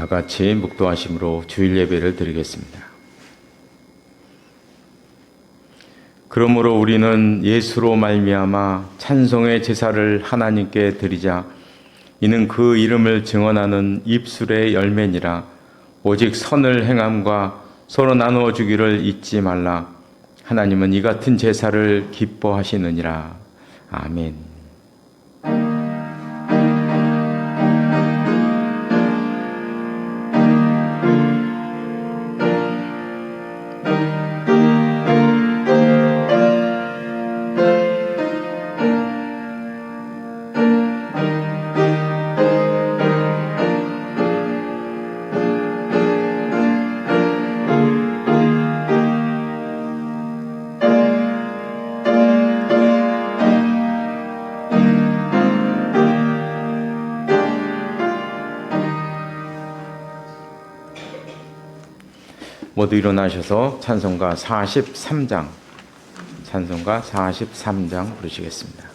다 같이 묵도하심으로 주일 예배를 드리겠습니다. 그러므로 우리는 예수로 말미암아 찬송의 제사를 하나님께 드리자. 이는 그 이름을 증언하는 입술의 열매니라. 오직 선을 행함과 서로 나누어 주기를 잊지 말라. 하나님은 이 같은 제사를 기뻐하시느니라. 아멘. 모두 일어나셔서 찬송가 43장 부르시겠습니다.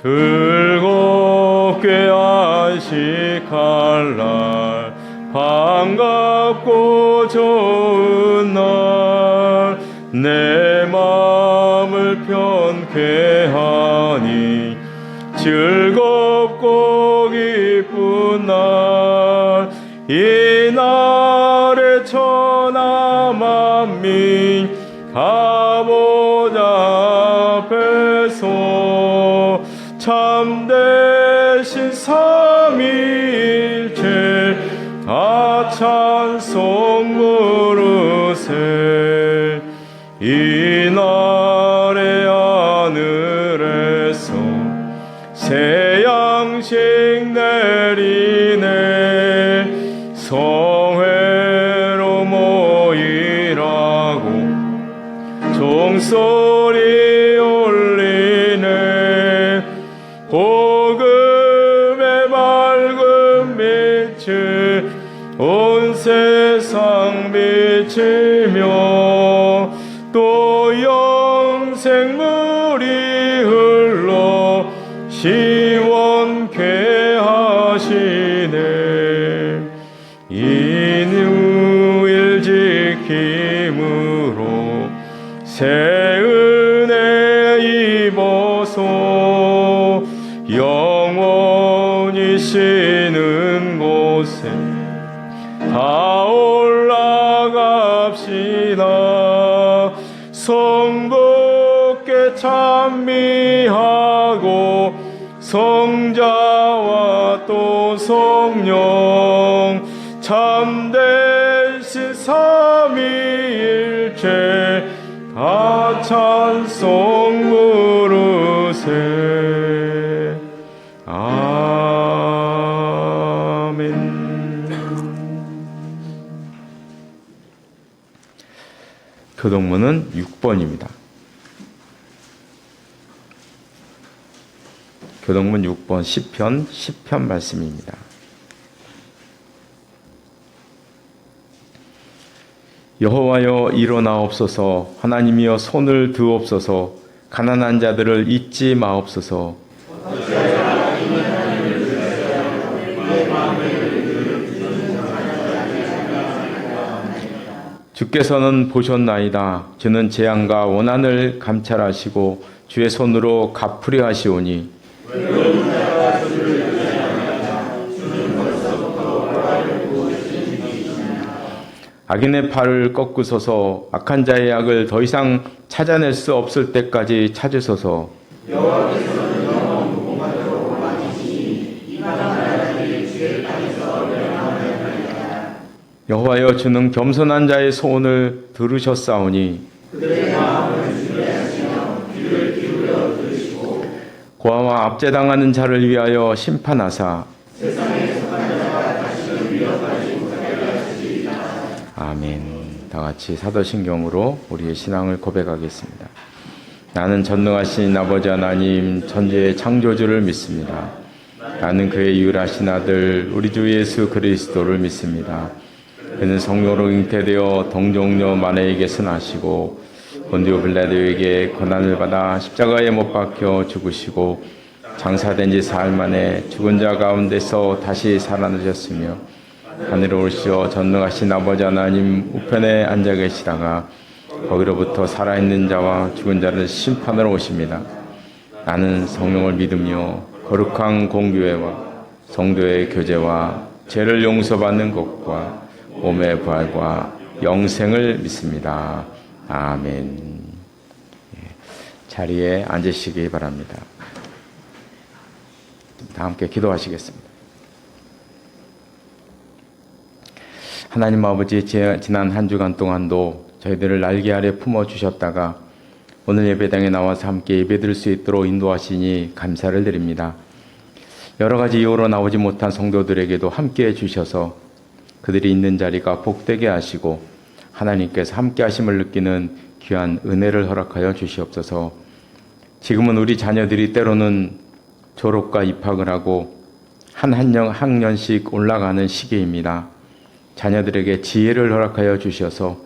즐겁게 안식할 날, 반갑고 좋은 날, 내 마음을 편케 하니 즐겁고 기쁜 날, 이 날에 천하 만민 가보자 앞에서 참되신 삼위일체 다 찬송 부르세. 이 날의 하늘에서 새 양식 내리네. 성회로 모이라고 종소리 올리네. 복음의 밝은 빛을 온 세상 비치며 또 영생물이 흘러 시원케 하시네. 인후일 지킴으로 새 은혜 입어서 영원히 쉬는 곳에 다 올라갑시다. 성부께 찬미하고 성자와 또 성령 참되신 삼위일체 다 찬송 부르세. 아멘. 교동문은 6번입니다. 교동문 6번 시편 10편 말씀입니다. 여호와여 일어나옵소서. 하나님이여 손을 드옵소서. 가난한 자들을 잊지 마옵소서. 주께서는 보셨나이다. 주는 재앙과 원한을 감찰하시고 주의 손으로 갚으려 하시오니 악인의 팔을 꺾으소서. 악한 자의 악을 더 이상 찾아낼 수 없을 때까지 찾으소서. 여호와여 주는 겸손한 자의 소원을 들으셨사오니 고아와 압제당하는 자를 위하여 심판하사 아멘. 다 같이 사도신경으로 우리의 신앙을 고백하겠습니다. 나는 전능하신 아버지 하나님 천지의 창조주를 믿습니다. 나는 그의 유일하신 아들 우리 주 예수 그리스도를 믿습니다. 그는 성령으로 잉태되어 동정녀 마리아에게서 나시고 본디오 빌라도에게 고난을 받아 십자가에 못 박혀 죽으시고 장사된 지 사흘 만에 죽은 자 가운데서 다시 살아나셨으며 하늘에 오르시어 전능하신 아버지 하나님 우편에 앉아 계시다가 거기로부터 살아있는 자와 죽은 자를 심판하러 오십니다. 나는 성령을 믿으며 거룩한 공교회와 성도의 교제와 죄를 용서받는 것과 몸의 부활과 영생을 믿습니다. 아멘. 자리에 앉으시기 바랍니다. 다 함께 기도하시겠습니다. 하나님 아버지, 지난 한 주간 동안도 저희들을 날개 아래 품어주셨다가 오늘 예배당에 나와서 함께 예배드릴 수 있도록 인도하시니 감사를 드립니다. 여러 가지 이유로 나오지 못한 성도들에게도 함께해 주셔서 그들이 있는 자리가 복되게 하시고 하나님께서 함께 하심을 느끼는 귀한 은혜를 허락하여 주시옵소서. 지금은 우리 자녀들이 때로는 졸업과 입학을 하고 한 학년씩 올라가는 시기입니다. 자녀들에게 지혜를 허락하여 주셔서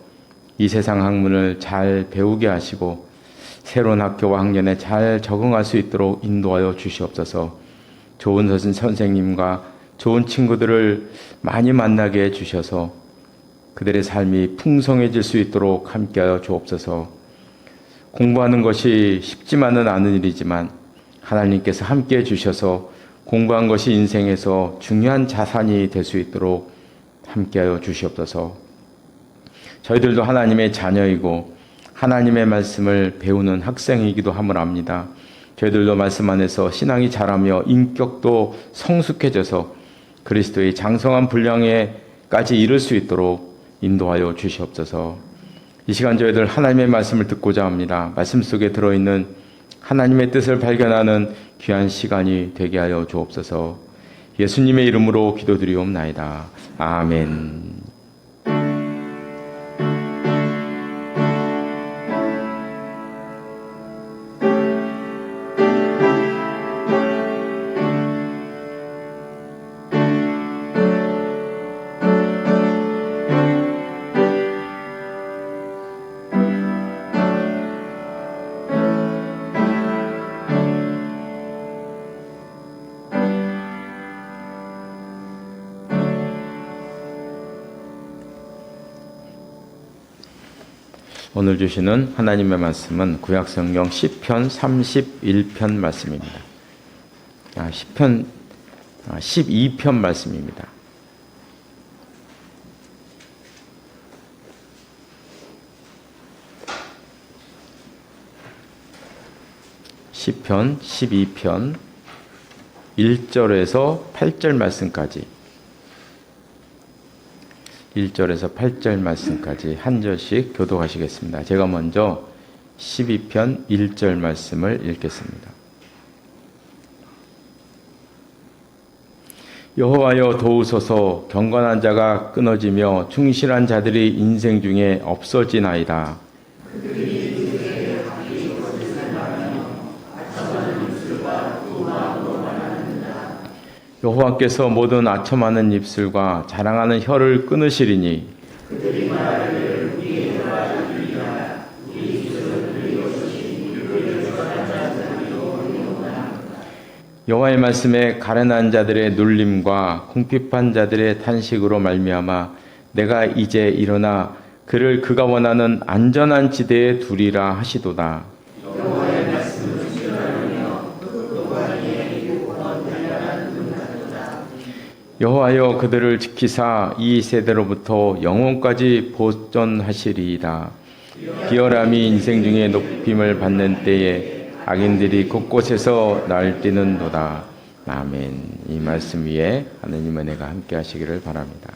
이 세상 학문을 잘 배우게 하시고 새로운 학교와 학년에 잘 적응할 수 있도록 인도하여 주시옵소서. 좋은 선생님과 좋은 친구들을 많이 만나게 해주셔서 그들의 삶이 풍성해질 수 있도록 함께하여 주옵소서. 공부하는 것이 쉽지만은 않은 일이지만 하나님께서 함께해 주셔서 공부한 것이 인생에서 중요한 자산이 될 수 있도록 함께하여 주시옵소서. 저희들도 하나님의 자녀이고 하나님의 말씀을 배우는 학생이기도 함을 압니다. 저희들도 말씀 안에서 신앙이 자라며 인격도 성숙해져서 그리스도의 장성한 분량에까지 이를 수 있도록 인도하여 주시옵소서. 이 시간 저희들 하나님의 말씀을 듣고자 합니다. 말씀 속에 들어있는 하나님의 뜻을 발견하는 귀한 시간이 되게 하여 주옵소서. 예수님의 이름으로 기도드리옵나이다. 아멘. 오늘 주시는 하나님의 말씀은 구약성경 시편 31편 말씀입니다. 시편 12편 말씀입니다. 시편 12편 1절에서 8절 말씀까지 1절에서 8절 말씀까지 한 절씩 교독하시겠습니다. 제가 먼저 12편 1절 말씀을 읽겠습니다. 여호와여 도우소서. 경건한 자가 끊어지며 충실한 자들이 인생 중에 없어지나이다. 여호와께서 모든 아첨하는 입술과 자랑하는 혀를 끊으시리니 여호와의 말씀에 가련한 자들의 눌림과 궁핍한 자들의 탄식으로 말미암아 내가 이제 일어나 그를 그가 원하는 안전한 지대에 두리라 하시도다. 여호와여 그들을 지키사 이 세대로부터 영원까지 보존하시리이다. 비열함이 인생 중에 높임을 받는 때에 악인들이 곳곳에서 날뛰는도다. 아멘. 이 말씀 위에 하느님 은혜가 함께 하시기를 바랍니다.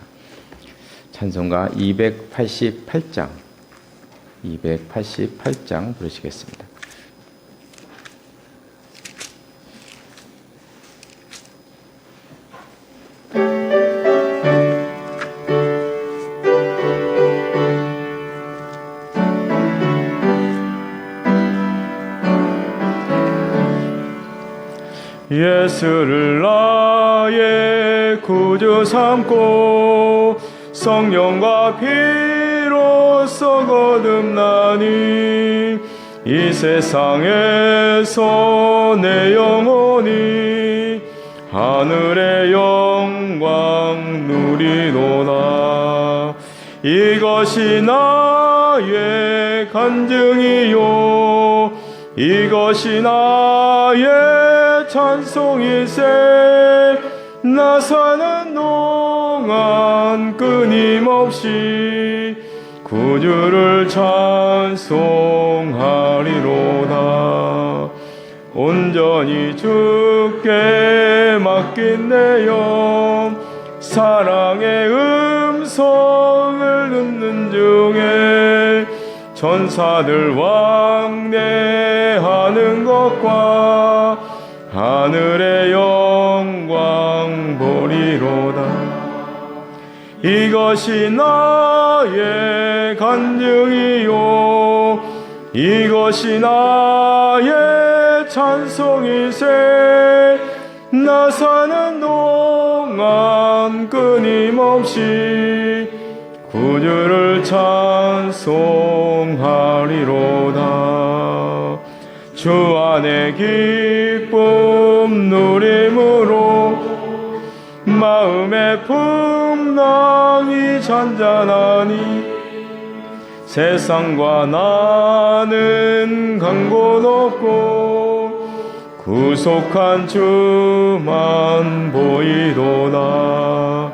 찬송가 288장 부르시겠습니다. 예수를 나의 구주 삼고 성령과 피로써 거듭나니 이 세상에서 내 영혼이 하늘의 영광 누리도다. 이것이 나의 간증이요 이것이 나의 찬송이세. 나 사는 동안 끊임없이 구주를 찬송하리로다. 온전히 주께 맡긴 내 영 사랑의 음성을 듣는 중에 천사들 왕래하는 것과 하늘의 영광 보리로다. 이것이 나의 간증이요 이것이 나의 찬송이세. 나 사는 동안 끊임없이 구주를 찬송하리로다. 주 안에 기쁨 누림으로 마음의 풍랑이 잔잔하니 세상과 나는 간 곳 없고 구속한 주만 보이도다.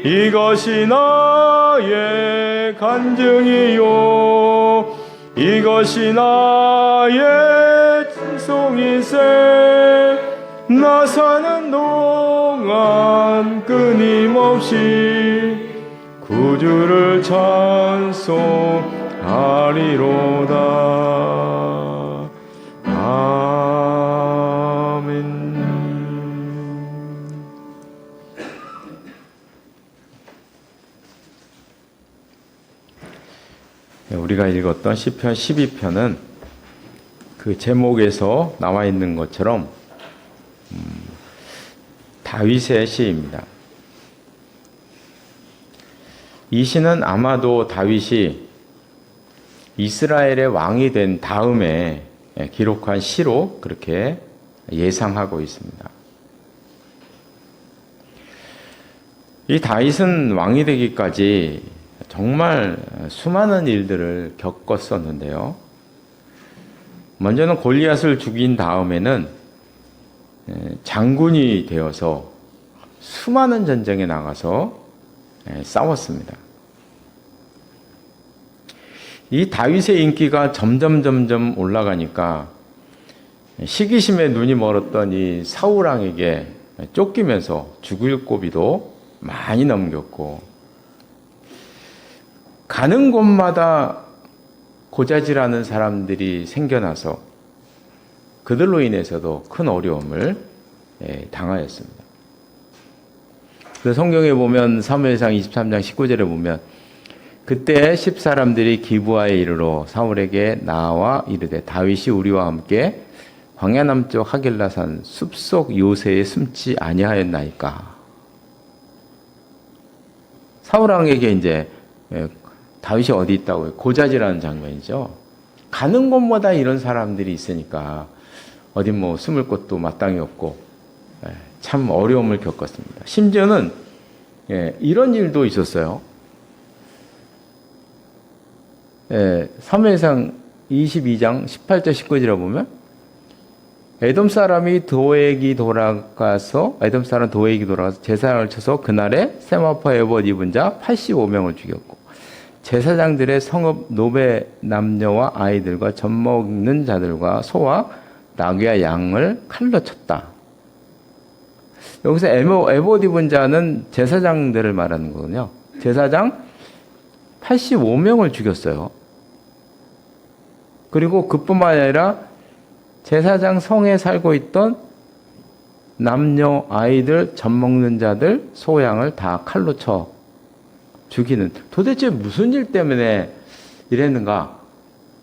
이것이 나의 간증이요 이것이 나의 찬송이세. 나 사는 동안 끊임없이 구주를 찬송하리로다. 아멘. 우리가 읽었던 시편 12편은 그 제목에서 나와 있는 것처럼 다윗의 시입니다. 이 시는 아마도 다윗이 이스라엘의 왕이 된 다음에 기록한 시로 그렇게 예상하고 있습니다. 이 다윗은 왕이 되기까지 정말 수많은 일들을 겪었었는데요. 먼저는 골리앗을 죽인 다음에는 장군이 되어서 수많은 전쟁에 나가서 싸웠습니다. 이 다윗의 인기가 점점 올라가니까 시기심에 눈이 멀었던 이 사울 왕에게 쫓기면서 죽을 고비도 많이 넘겼고 가는 곳마다 고자질하는 사람들이 생겨나서 그들로 인해서도 큰 어려움을 당하였습니다. 그 성경에 보면 사무엘상 23장 19절에 보면 그때 10사람들이 기브아에 이르러 사울에게 나와 이르되 다윗이 우리와 함께 광야 남쪽 하길라산 숲속 요새에 숨지 아니하였나이까. 사울 왕에게 이제 다윗이 어디 있다고 고자질하는 장면이죠. 가는 곳마다 이런 사람들이 있으니까 어디 뭐 숨을 곳도 마땅히 없고 참 어려움을 겪었습니다. 심지어는 이런 일도 있었어요. 사무엘상 22장 18절 19절에 보면 에돔 사람이 도액이 돌아가서 제사장을 쳐서 그날에 세마포 에봇 입은 자 85명을 죽였고 제사장들의 성읍 노베 남녀와 아이들과 젖 먹는 자들과 소와 나귀와 양을 칼로 쳤다. 여기서 에봇 입은 자는 제사장들을 말하는 거군요. 제사장 85명을 죽였어요. 그리고 그뿐만 아니라 제사장 성에 살고 있던 남녀, 아이들, 젖 먹는 자들, 소, 양을 다 칼로 쳐 죽이는, 도대체 무슨 일 때문에 이랬는가?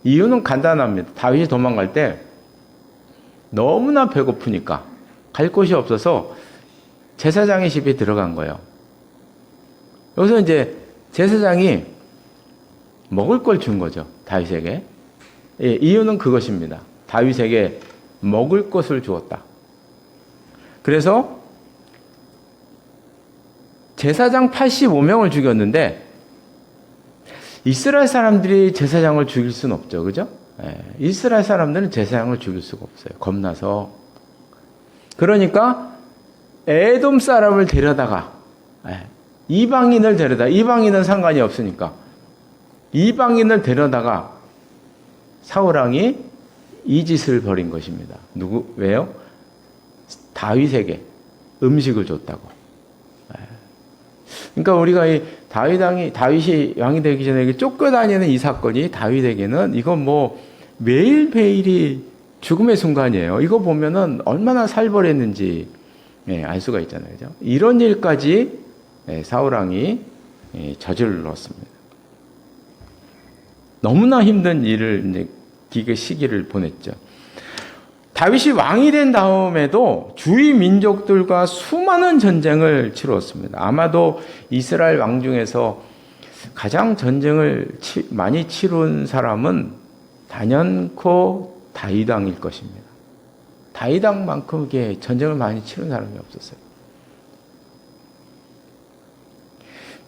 이유는 간단합니다. 다윗이 도망갈 때 너무나 배고프니까 갈 곳이 없어서 제사장의 집에 들어간 거예요. 여기서 이제 제사장이 먹을 걸 준 거죠. 다윗에게. 예, 이유는 그것입니다. 다윗에게 먹을 것을 주었다. 그래서 제사장 85명을 죽였는데 이스라엘 사람들이 제사장을 죽일 수는 없죠. 그죠? 예, 이스라엘 사람들은 제사장을 죽일 수가 없어요. 겁나서. 그러니까 에돔 사람을 데려다가 이방인을 이방인은 상관이 없으니까 이방인을 데려다가 사울왕이 이 짓을 벌인 것입니다. 왜요? 다윗에게 음식을 줬다고. 그러니까 우리가 이 다윗이 왕이 되기 전에 쫓겨다니는 이 사건이 다윗에게는 이건 뭐 매일매일이 죽음의 순간이에요. 이거 보면은 얼마나 살벌했는지 알 수가 있잖아요. 그죠? 이런 일까지 사울왕이 저질렀습니다. 너무나 힘든 일을 이제 기계 시기를 보냈죠. 다윗이 왕이 된 다음에도 주위 민족들과 수많은 전쟁을 치루었습니다. 아마도 이스라엘 왕 중에서 가장 전쟁을 많이 치룬 사람은 단연코 다윗 왕일 것입니다. 다윗 왕만큼 전쟁을 많이 치룬 사람이 없었어요.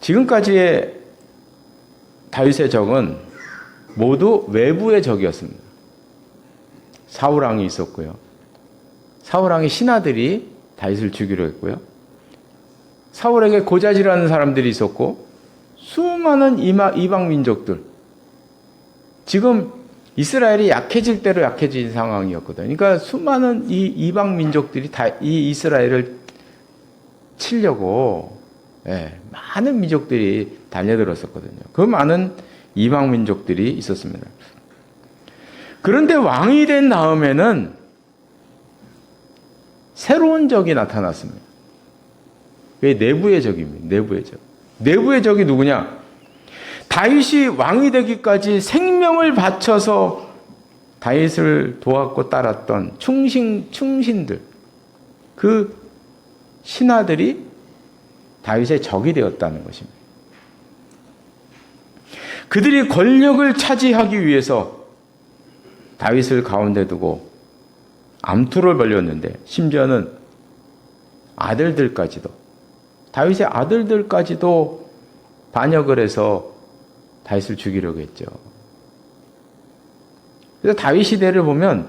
지금까지의 다윗의 적은 모두 외부의 적이었습니다. 사울왕이 있었고요. 사울왕의 신하들이 다윗을 죽이려 했고요. 사울에게 고자질하는 사람들이 있었고 수많은 이방 민족들. 지금 이스라엘이 약해질 대로 약해진 상황이었거든요. 그러니까 수많은 이 이방 민족들이 다 이 이스라엘을 치려고 많은 민족들이 달려들었었거든요. 그 많은 이방 민족들이 있었습니다. 그런데 왕이 된 다음에는 새로운 적이 나타났습니다. 그게 내부의 적입니다. 내부의 적. 내부의 적이 누구냐? 다윗이 왕이 되기까지 생명을 바쳐서 다윗을 도왔고 따랐던 충신들, 그 신하들이 다윗의 적이 되었다는 것입니다. 그들이 권력을 차지하기 위해서 다윗을 가운데 두고 암투를 벌였는데 심지어는 아들들까지도 다윗의 아들들까지도 반역을 해서 다윗을 죽이려고 했죠. 그래서 다윗 시대를 보면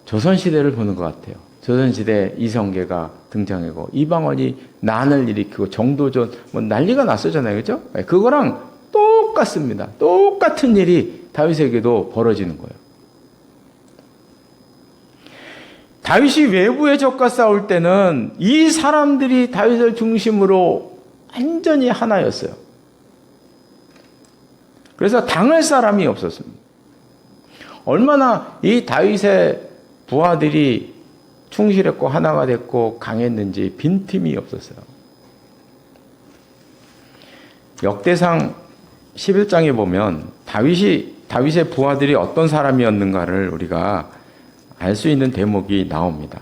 조선시대를 보는 것 같아요. 조선시대 이성계가 등장하고 이방원이 난을 일으키고 정도전 뭐 난리가 났었잖아요. 그죠? 그거랑 똑같습니다. 똑같은 일이 다윗에게도 벌어지는 거예요. 다윗이 외부의 적과 싸울 때는 이 사람들이 다윗을 중심으로 완전히 하나였어요. 그래서 당할 사람이 없었습니다. 얼마나 이 다윗의 부하들이 충실했고 하나가 됐고 강했는지 빈틈이 없었어요. 역대상 11장에 보면 다윗의 부하들이 어떤 사람이었는가를 우리가 알 수 있는 대목이 나옵니다.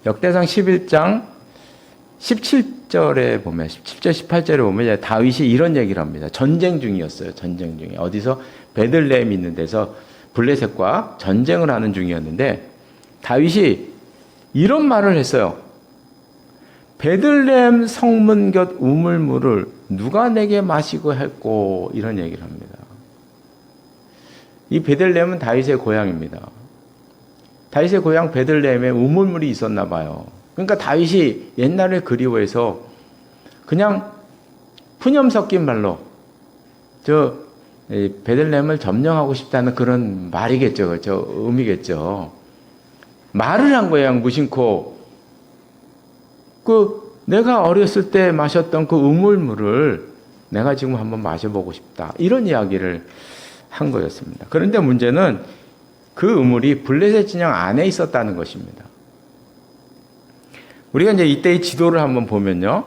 역대상 11장 17절에 보면 17절 18절에 보면 다윗이 이런 얘기를 합니다. 전쟁 중이었어요. 전쟁 중에 어디서 베들레헴 있는 데서 블레셋과 전쟁을 하는 중이었는데 다윗이 이런 말을 했어요. 베들레헴 성문 곁 우물물을 누가 내게 마시고 했고 이런 얘기를 합니다. 이 베들레헴은 다윗의 고향입니다. 다윗의 고향 베들레헴에 우물물이 있었나 봐요. 그러니까 다윗이 옛날에 그리워해서 그냥 푸념 섞인 말로 베들레헴을 점령하고 싶다는 그런 말이겠죠. 그렇죠? 의미겠죠. 말을 한 거예요. 무심코. 내가 어렸을 때 마셨던 그 우물물을 내가 지금 한번 마셔보고 싶다. 이런 이야기를 한 거였습니다. 그런데 문제는 그 우물이 블레셋 진영 안에 있었다는 것입니다. 우리가 이제 이때의 지도를 한번 보면요.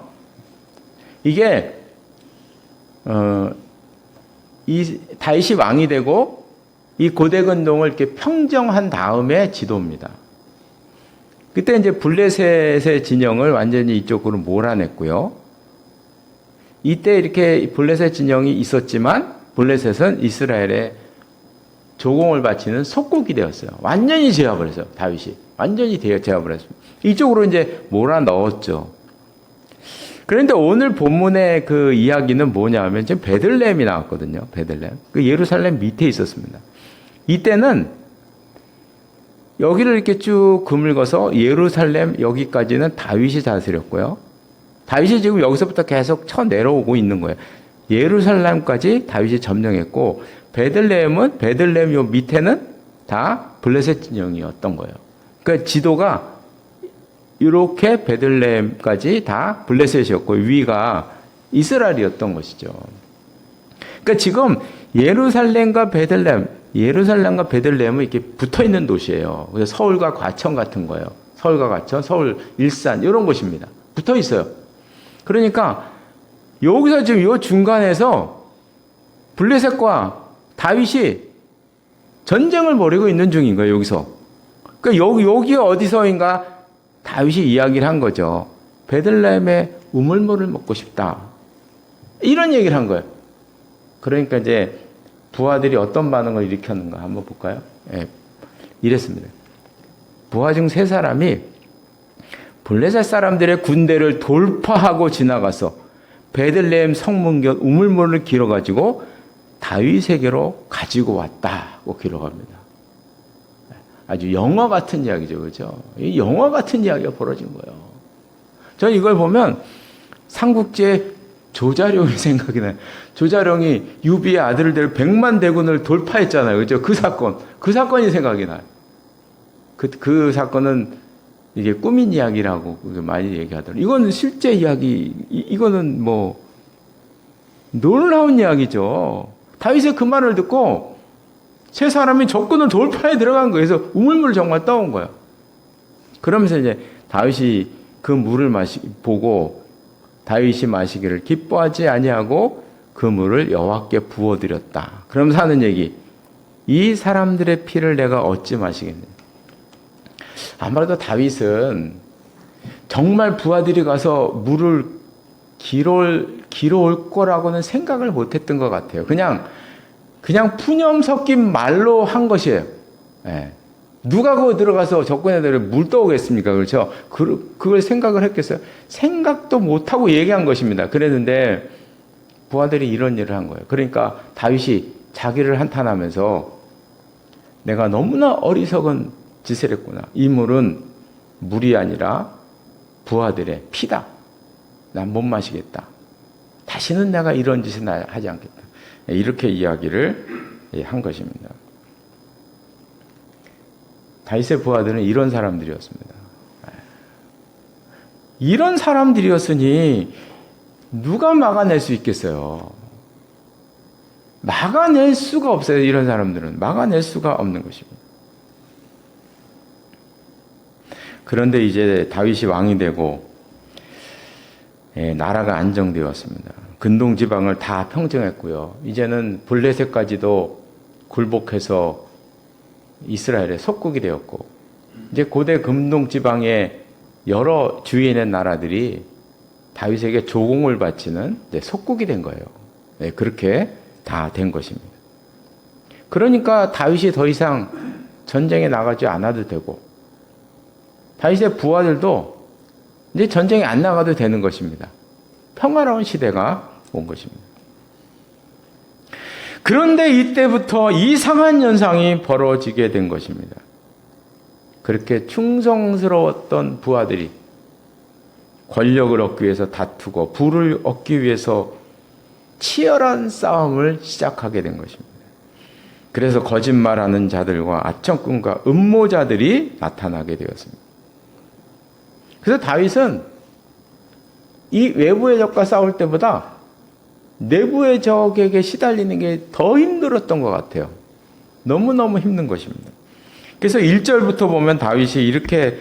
이게 이 다윗이 왕이 되고 이 고대 근동을 이렇게 평정한 다음에 지도입니다. 그때 이제 블레셋의 진영을 완전히 이쪽으로 몰아냈고요. 이때 이렇게 블레셋 진영이 있었지만 블레셋은 이스라엘의 조공을 바치는 속국이 되었어요. 완전히 제압을 했어요. 다윗이 완전히 제압을 했습니다. 이쪽으로 이제 몰아 넣었죠. 그런데 오늘 본문의 그 이야기는 뭐냐면 지금 베들레헴이 나왔거든요. 베들레헴. 그 예루살렘 밑에 있었습니다. 이때는 여기를 이렇게 쭉 그물거서 예루살렘 여기까지는 다윗이 다스렸고요. 다윗이 지금 여기서부터 계속 쳐 내려오고 있는 거예요. 예루살렘까지 다윗이 점령했고 베들레헴 요 밑에는 다 블레셋 진영이었던 거예요. 그러니까 지도가 이렇게 베들레헴까지 다 블레셋이었고 위가 이스라엘이었던 것이죠. 그러니까 지금 예루살렘과 베들레헴은 이렇게 붙어 있는 도시예요. 그래서 서울과 과천 같은 거예요. 서울과 과천, 서울, 일산 이런 곳입니다. 붙어 있어요. 그러니까 여기서 지금 이 중간에서 블레셋과 다윗이 전쟁을 벌이고 있는 중인 거예요. 여기서. 그러니까 여기 어디서인가 다윗이 이야기를 한 거죠. 베들레헴의 우물물을 먹고 싶다. 이런 얘기를 한 거예요. 그러니까 이제 부하들이 어떤 반응을 일으켰는가 한번 볼까요? 예, 이랬습니다. 부하 중 3사람이 블레셋 사람들의 군대를 돌파하고 지나가서 베들레헴 성문곁 우물물을 길어가지고 다윗에게로 가지고 왔다고 기록합니다. 아주 영화 같은 이야기죠. 그렇죠? 이 영화 같은 이야기가 벌어진 거예요. 저는 이걸 보면 삼국지의 조자룡이 생각이 나요. 조자룡이 유비의 아들들 100만 대군을 돌파했잖아요. 그죠? 그 사건이 생각이 나요. 그 사건은 이게 꾸민 이야기라고 많이 얘기하더라고요. 이건 실제 이야기, 이거는 뭐, 놀라운 이야기죠. 다윗의 그 말을 듣고 3사람이 적군을 돌파해 들어간 거예요. 그래서 우물물을 정말 떠온 거예요. 그러면서 이제 다윗이 그 물을 보고 다윗이 마시기를 기뻐하지 아니하고 그 물을 여호와께 부어드렸다. 그러면서 하는 얘기. 이 사람들의 피를 내가 어찌 마시겠느냐. 아무래도 다윗은 정말 부하들이 가서 물을 길어올 거라고는 생각을 못했던 것 같아요. 그냥 푸념 섞인 말로 한 것이에요. 예. 누가 그 들어가서 적군 애들을 물 떠오겠습니까? 그렇죠? 그걸 생각을 했겠어요? 생각도 못하고 얘기한 것입니다. 그랬는데 부하들이 이런 일을 한 거예요. 그러니까 다윗이 자기를 한탄하면서 내가 너무나 어리석은 짓을 했구나. 이 물은 물이 아니라 부하들의 피다. 난 못 마시겠다. 다시는 내가 이런 짓을 하지 않겠다. 이렇게 이야기를 한 것입니다. 다윗의 부하들은 이런 사람들이었습니다. 이런 사람들이었으니 누가 막아낼 수 있겠어요? 막아낼 수가 없어요. 이런 사람들은 막아낼 수가 없는 것입니다. 그런데 이제 다윗이 왕이 되고 나라가 안정되었습니다. 근동 지방을 다 평정했고요. 이제는 블레셋까지도 굴복해서 이스라엘의 속국이 되었고, 이제 고대 근동 지방의 여러 주위에 있는 나라들이 다윗에게 조공을 바치는 속국이 된 거예요. 그렇게 다 된 것입니다. 그러니까 다윗이 더 이상 전쟁에 나가지 않아도 되고, 다윗의 부하들도 이제 전쟁에 안 나가도 되는 것입니다. 평화로운 시대가 온 것입니다. 그런데 이때부터 이상한 현상이 벌어지게 된 것입니다. 그렇게 충성스러웠던 부하들이 권력을 얻기 위해서 다투고 부를 얻기 위해서 치열한 싸움을 시작하게 된 것입니다. 그래서 거짓말하는 자들과 아첨꾼과 음모자들이 나타나게 되었습니다. 그래서 다윗은 이 외부의 적과 싸울 때보다 내부의 적에게 시달리는 게 더 힘들었던 것 같아요. 너무너무 힘든 것입니다. 그래서 1절부터 보면 다윗이 이렇게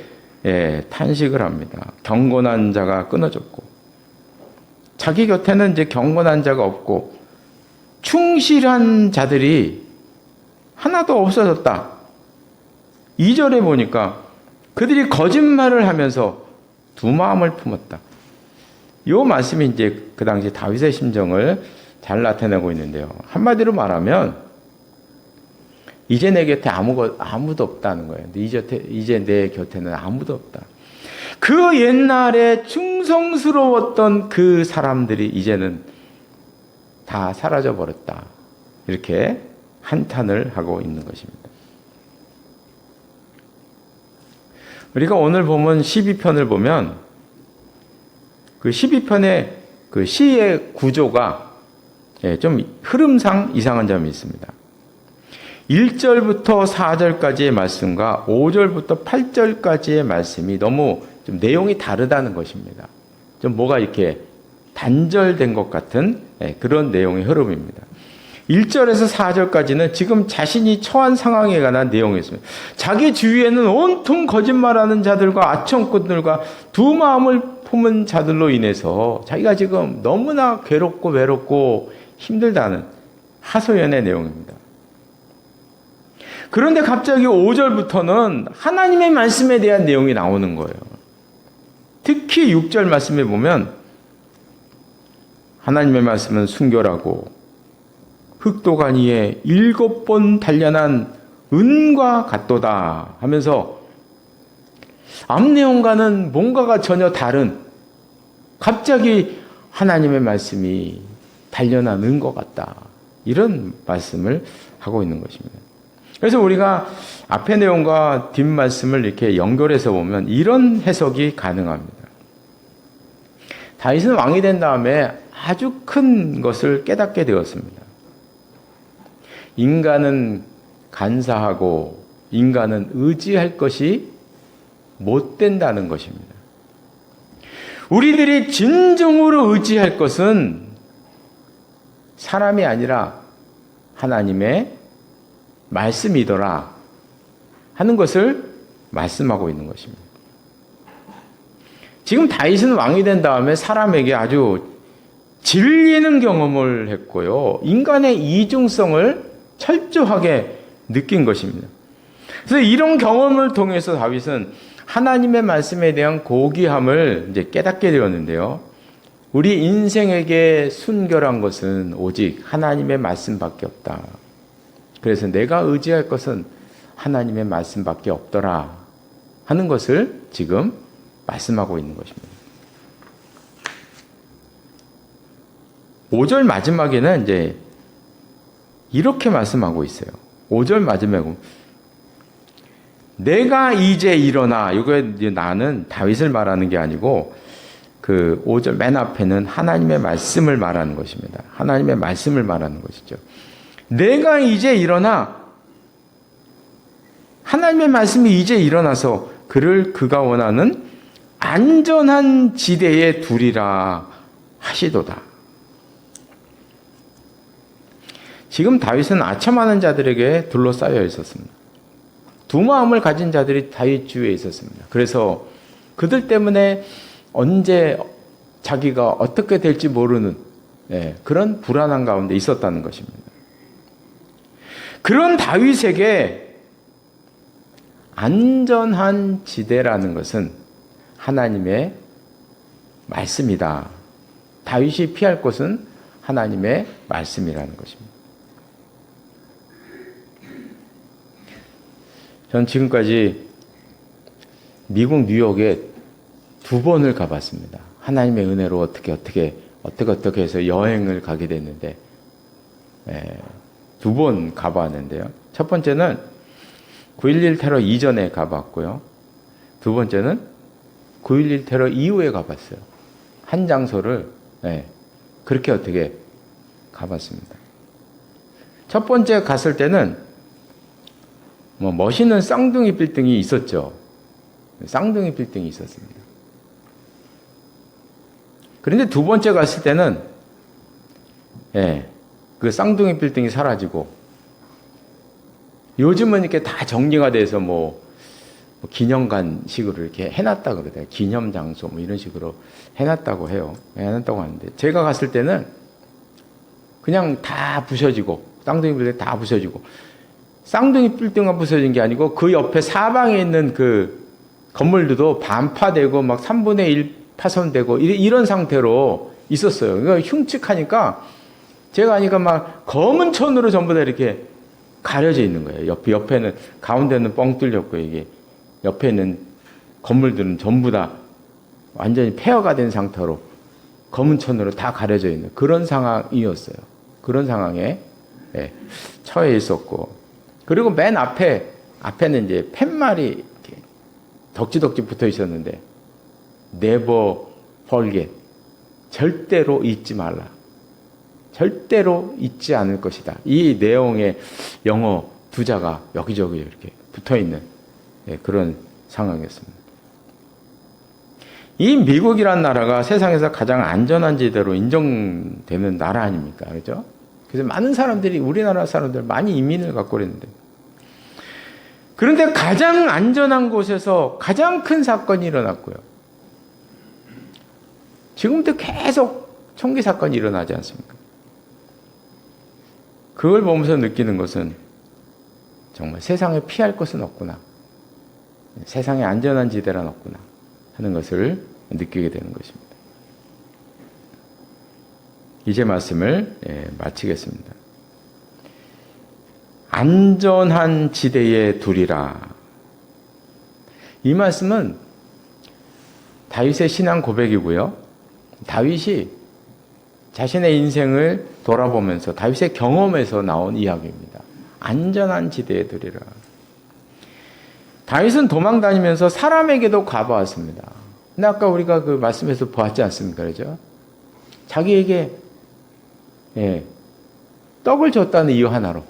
탄식을 합니다. 경건한 자가 끊어졌고, 자기 곁에는 이제 경건한 자가 없고, 충실한 자들이 하나도 없어졌다. 2절에 보니까 그들이 거짓말을 하면서 두 마음을 품었다. 이 말씀이 이제 그 당시 다윗의 심정을 잘 나타내고 있는데요. 한마디로 말하면 이제 내 곁에 아무도 없다는 거예요. 이제 내 곁에는 아무도 없다. 그 옛날에 충성스러웠던 그 사람들이 이제는 다 사라져 버렸다. 이렇게 한탄을 하고 있는 것입니다. 우리가 오늘 보면 12편을 보면 그 12편의 그 시의 구조가 좀 흐름상 이상한 점이 있습니다. 1절부터 4절까지의 말씀과 5절부터 8절까지의 말씀이 너무 좀 내용이 다르다는 것입니다. 좀 뭐가 이렇게 단절된 것 같은 그런 내용의 흐름입니다. 1절에서 4절까지는 지금 자신이 처한 상황에 관한 내용이었습니다. 자기 주위에는 온통 거짓말하는 자들과 아청꾼들과 두 마음을 품은 자들로 인해서 자기가 지금 너무나 괴롭고 외롭고 힘들다는 하소연의 내용입니다. 그런데 갑자기 5절부터는 하나님의 말씀에 대한 내용이 나오는 거예요. 특히 6절 말씀에 보면 하나님의 말씀은 순결하고 흑도간 위에 7번 단련한 은과 같도다 하면서 앞 내용과는 뭔가가 전혀 다른 갑자기 하나님의 말씀이 단련한 은과 같다. 이런 말씀을 하고 있는 것입니다. 그래서 우리가 앞의 내용과 뒷말씀을 이렇게 연결해서 보면 이런 해석이 가능합니다. 다윗은 왕이 된 다음에 아주 큰 것을 깨닫게 되었습니다. 인간은 간사하고 인간은 의지할 것이 못 된다는 것입니다. 우리들이 진정으로 의지할 것은 사람이 아니라 하나님의 말씀이더라 하는 것을 말씀하고 있는 것입니다. 지금 다윗은 왕이 된 다음에 사람에게 아주 질리는 경험을 했고요. 인간의 이중성을 철저하게 느낀 것입니다. 그래서 이런 경험을 통해서 다윗은 하나님의 말씀에 대한 고귀함을 이제 깨닫게 되었는데요. 우리 인생에게 순결한 것은 오직 하나님의 말씀밖에 없다. 그래서 내가 의지할 것은 하나님의 말씀밖에 없더라 하는 것을 지금 말씀하고 있는 것입니다. 5절 마지막에는 이제 이렇게 말씀하고 있어요. 5절 마지막에 내가 이제 일어나, 이거 나는 다윗을 말하는 게 아니고 그 5절 맨 앞에는 하나님의 말씀을 말하는 것입니다. 하나님의 말씀을 말하는 것이죠. 내가 이제 일어나, 하나님의 말씀이 이제 일어나서 그가 원하는 안전한 지대에 두리라 하시도다. 지금 다윗은 아첨하는 자들에게 둘러싸여 있었습니다. 두 마음을 가진 자들이 다윗 주위에 있었습니다. 그래서 그들 때문에 언제 자기가 어떻게 될지 모르는 그런 불안한 가운데 있었다는 것입니다. 그런 다윗에게 안전한 지대라는 것은 하나님의 말씀이다. 다윗이 피할 곳은 하나님의 말씀이라는 것입니다. 전 지금까지 미국 뉴욕에 2번을 가봤습니다. 하나님의 은혜로 어떻게 해서 여행을 가게 됐는데 2번 가봤는데요. 첫 번째는 9.11 테러 이전에 가봤고요. 두 번째는 9.11 테러 이후에 가봤어요. 한 장소를 그렇게 가봤습니다. 첫 번째 갔을 때는 멋있는 쌍둥이 빌딩이 있었죠. 쌍둥이 빌딩이 있었습니다. 그런데 두 번째 갔을 때는 그 쌍둥이 빌딩이 사라지고 요즘은 이렇게 다 정리가 돼서 기념관 식으로 이렇게 해놨다 그러대요. 기념 장소 이런 식으로 해놨다고 해요. 해놨다고 하는데 제가 갔을 때는 그냥 다 부셔지고 쌍둥이 빌딩 다 부셔지고 쌍둥이 빌딩만 부서진 게 아니고 그 옆에 사방에 있는 그 건물들도 반파되고 막 3분의 1 파손되고 이런 상태로 있었어요. 그러니까 흉측하니까 제가 하니까 막 검은 천으로 전부 다 이렇게 가려져 있는 거예요. 옆에는 가운데는 뻥 뚫렸고 이게 옆에 있는 건물들은 전부 다 완전히 폐허가 된 상태로 검은 천으로 다 가려져 있는 그런 상황이었어요. 그런 상황에 처해 있었고, 그리고 맨 앞에는 이제 팻말이 이렇게 덕지덕지 붙어 있었는데 never forget, 절대로 잊지 말라, 절대로 잊지 않을 것이다. 이 내용의 영어 부자가 여기저기 이렇게 붙어 있는 그런 상황이었습니다. 이 미국이란 나라가 세상에서 가장 안전한 지대로 인정되는 나라 아닙니까? 그렇죠? 그래서 많은 사람들이, 우리나라 사람들 많이 이민을 갖고 그랬는데, 그런데 가장 안전한 곳에서 가장 큰 사건이 일어났고요. 지금도 계속 총기 사건이 일어나지 않습니까? 그걸 보면서 느끼는 것은 정말 세상에 피할 것은 없구나, 세상에 안전한 지대란 없구나 하는 것을 느끼게 되는 것입니다. 이제 말씀을 마치겠습니다. 안전한 지대에 두리라. 이 말씀은 다윗의 신앙 고백이고요. 다윗이 자신의 인생을 돌아보면서 다윗의 경험에서 나온 이야기입니다. 안전한 지대에 두리라. 다윗은 도망 다니면서 사람에게도 가봐왔습니다. 근데 아까 우리가 그 말씀에서 보았지 않습니까? 그죠? 자기에게 떡을 줬다는 이유 하나로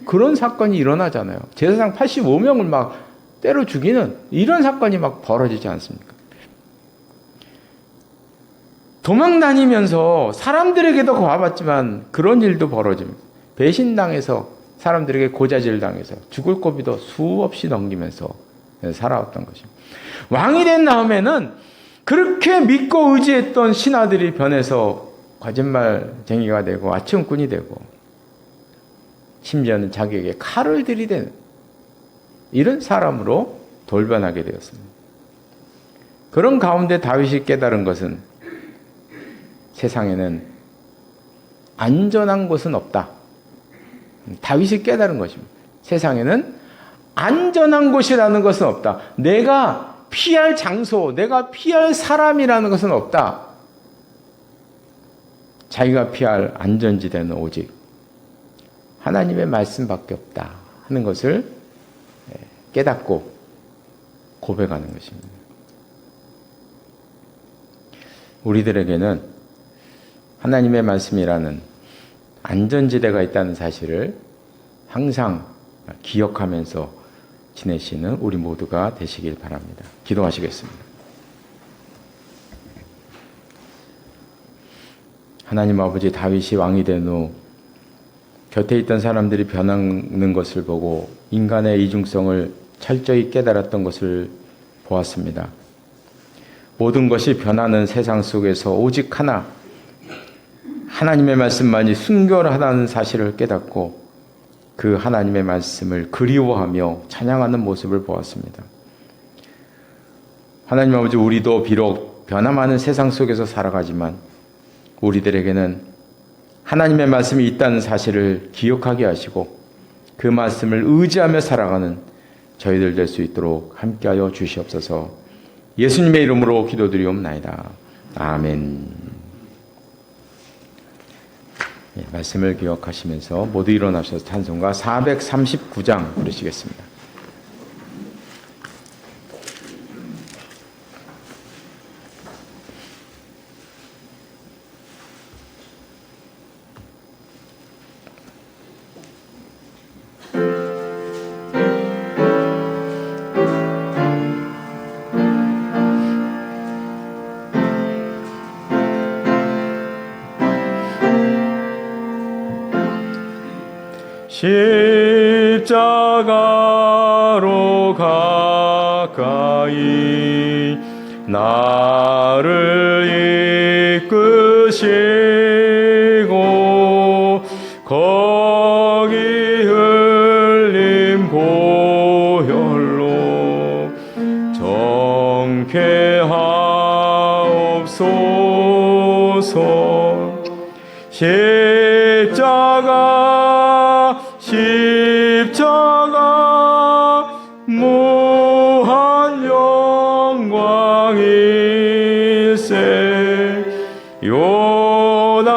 그런 사건이 일어나잖아요. 제사장 85명을 막 때려 죽이는 이런 사건이 막 벌어지지 않습니까? 도망 다니면서 사람들에게도 가봤지만 그런 일도 벌어집니다. 배신당해서 사람들에게 고자질 당해서 죽을 고비도 수없이 넘기면서 살아왔던 것입니다. 왕이 된 다음에는 그렇게 믿고 의지했던 신하들이 변해서 거짓말쟁이가 되고 아치형꾼이 되고 심지어는 자기에게 칼을 들이대는 이런 사람으로 돌변하게 되었습니다. 그런 가운데 다윗이 깨달은 것은 세상에는 안전한 곳은 없다. 다윗이 깨달은 것입니다. 세상에는 안전한 곳이라는 것은 없다. 내가 피할 장소, 내가 피할 사람이라는 것은 없다. 자기가 피할 안전지대는 오직 하나님의 말씀밖에 없다 하는 것을 깨닫고 고백하는 것입니다. 우리들에게는 하나님의 말씀이라는 안전지대가 있다는 사실을 항상 기억하면서 지내시는 우리 모두가 되시길 바랍니다. 기도하시겠습니다. 하나님 아버지, 다윗이 왕이 된 후 곁에 있던 사람들이 변하는 것을 보고 인간의 이중성을 철저히 깨달았던 것을 보았습니다. 모든 것이 변하는 세상 속에서 오직 하나, 하나님의 말씀만이 순결하다는 사실을 깨닫고 그 하나님의 말씀을 그리워하며 찬양하는 모습을 보았습니다. 하나님 아버지, 우리도 비록 변화많은 세상 속에서 살아가지만 우리들에게는 하나님의 말씀이 있다는 사실을 기억하게 하시고 그 말씀을 의지하며 살아가는 저희들 될 수 있도록 함께하여 주시옵소서. 예수님의 이름으로 기도드리옵나이다. 아멘. 말씀을 기억하시면서 모두 일어나셔서 찬송가 439장 부르시겠습니다. 십자가로 가까이 나를 이끄시고 거기 십자가 무한 영광일세. 요단강을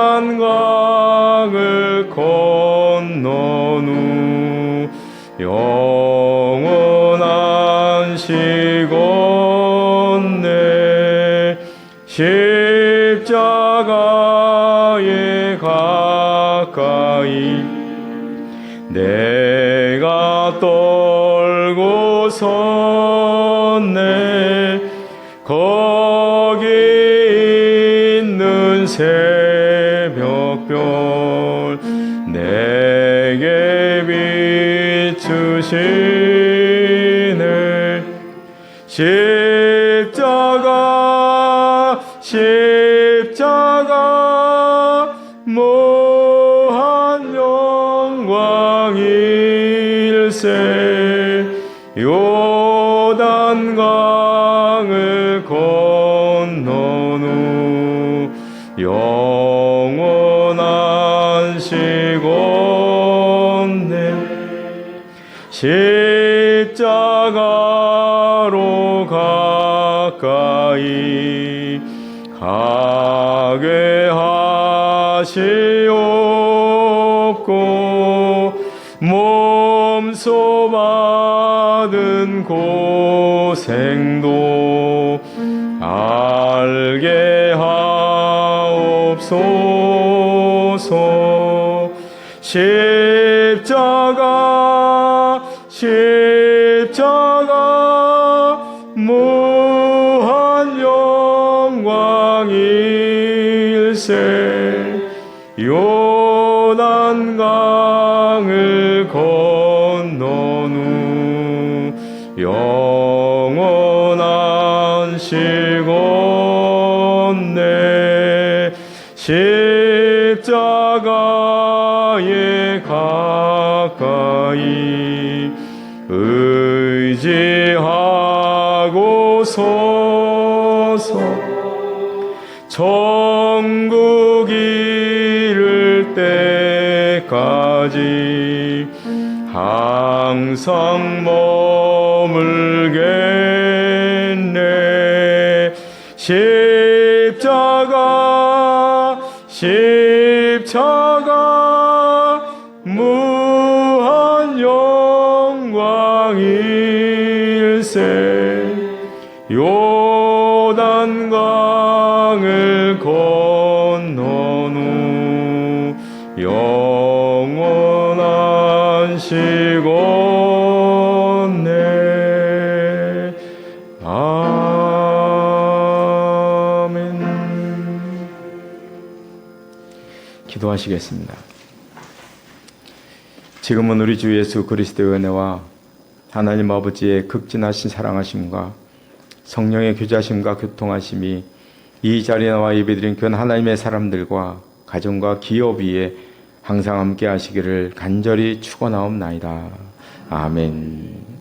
건넌 후 영원한 시건네 십자가에 가까이 내가 떨고 섰네. 거기 있는 새벽별 내게 비추시네. 십자가 무한 영광일세. 요단강을 건넌 후 영원한 시건네 십자가로 가까이 가게 하시옵고 몸소 받은 고생도 알게 하옵소서. 십자가 무한 영광일세. 요단강을 건넌 후 영원한 시건네 십자가에 가까이 의지하고 서서 천국 이를 때까지 항상 머물겠네. 십자가 무한 영광일세. 요단강을 건넌 후 영원한 시건네 아멘. 기도하시겠습니다. 지금은 우리 주 예수 그리스도의 은혜와 하나님 아버지의 극진하신 사랑하심과 성령의 교제하심과 교통하심이 이 자리에 나와 예배드린 그 하나님의 사람들과 가정과 기업 위에 항상 함께 하시기를 간절히 축원하옵나이다. 아멘.